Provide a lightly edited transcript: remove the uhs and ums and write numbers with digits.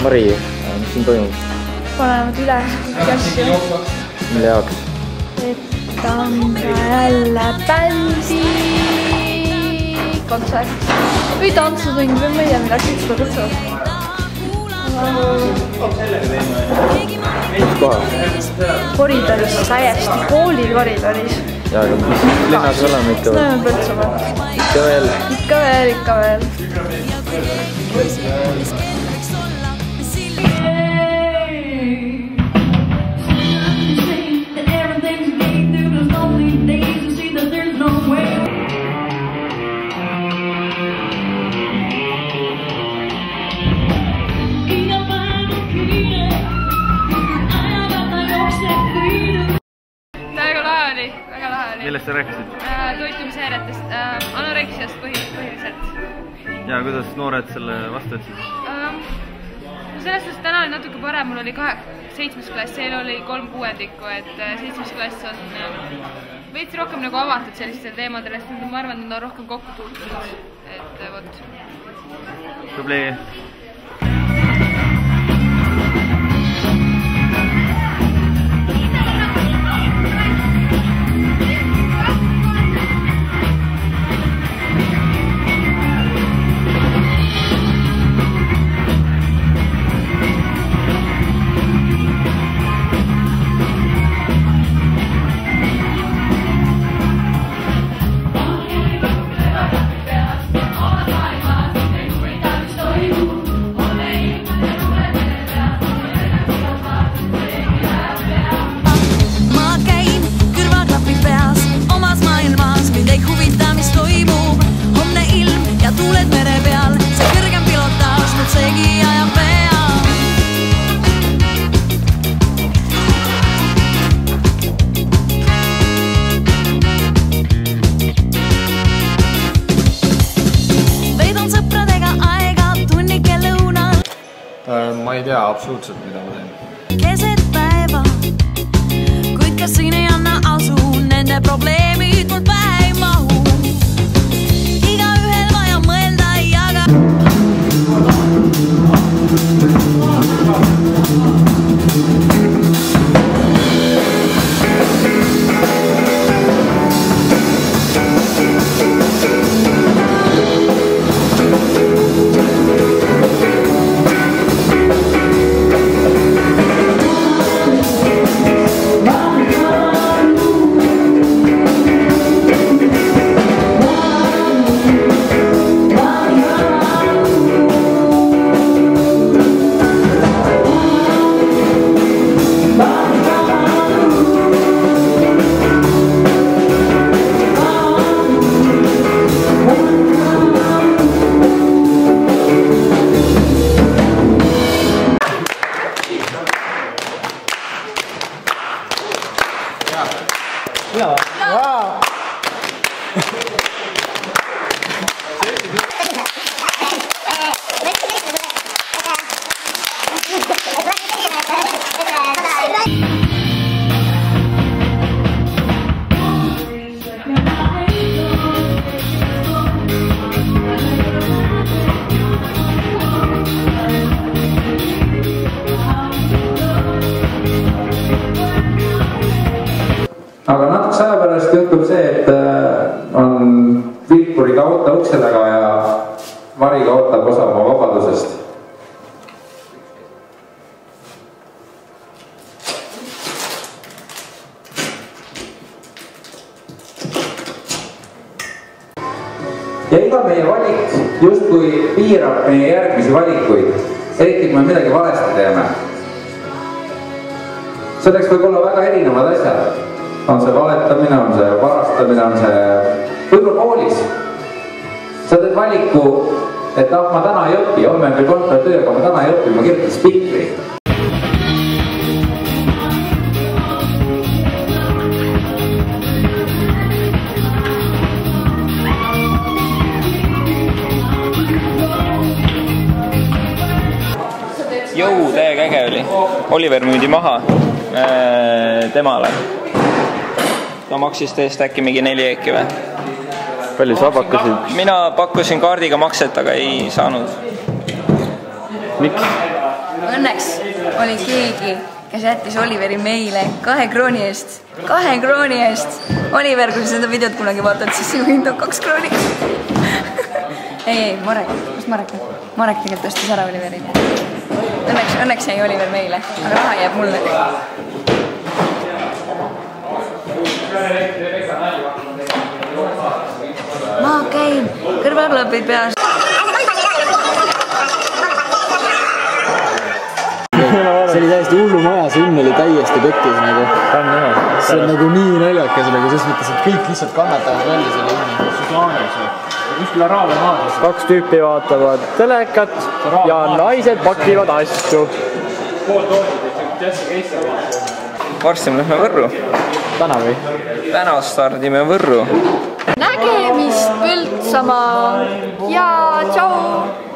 Mari, mis siin toimub? Panevad üle kõiki asju. Mille jaoks? Et anda jälle bändi kontsert või tantsutund või ma ei tea midagi seda kutsuvad. Mis kohas? Koridoris, täiesti kooli koridoris. Ja, aga mis linnas oleme ikka veel? Näeme Põltsamaa. Ikka veel? Ikka veel. Väga lahe oli. Millest sa rääkisid? Toitumisehäiretest, anoreksiast põhiliselt. Ja kuidas noored selle vastu võtsid? Selles suhtes täna oli natuke parem, mul oli 7. klass, seal oli 3 kuuendikku, et 7. klass on veits rohkem nagu avatud sellistel teemadel, sest ma arvan, et nad on rohkem kokku puutunud, et vot. Tubli! Ma ei tea absoluutselt, mida ma teen. Keset päeva, kuid kas siin ei anna asu, nende probleemid mul pähe ei mahu. Iga ühel vaja mõelda ei jaga. Aga natukese aja pärast juhtub see, et on Vilpuriga auto ukse taga ja Mariga ootab osa oma vabadusest. Ja iga meie valik justkui piirab meie järgmisi valikuid, eriti kui me midagi valesti teeme. Selleks võib olla väga erinevad asjad. On see valetamine, on see varastamine, on see võib-olla koolis. Sa teed valiku, et ma täna ei õpi, homme on küll kontoritöö, aga ma täna ei õpi, ma kirjutan spikri. Jõu, täiega äge oli. Oliver müüdi maha temale. Ta maksis teist äkki mingi 4 eeki või? Palju sa pakkusid? Mina pakkusin kaardiga makset, aga ei saanud. Miks? Õnneks oli keegi, kes jättis Oliveri meile 2 krooni eest. 2 krooni eest! Oliver, kui sa seda videot kunagi vaatad, siis sinu hind on 2 krooni. Ei, Marek. Kus Marek on? Marek tegelikult tõstis ära Oliveri. Õnneks jäi Oliver meile, aga raha jääb mulle. Ma käin kõrvaklapid peas. See oli täiesti hullu maja, see õnn oli täiesti pekkis nagu. See on nagu nii naljakas, selles mõttes, et kõik lihtsalt kannatavad välja selle õnne. Susaanus. Kuskil Araabia maades. 2 tüüpi vaatavad telekat ja naised pakivad asju. Varsti me lähme Võrru. Täna või? Täna stardime Võrru. Nägemist Põltsamaa ja tšau!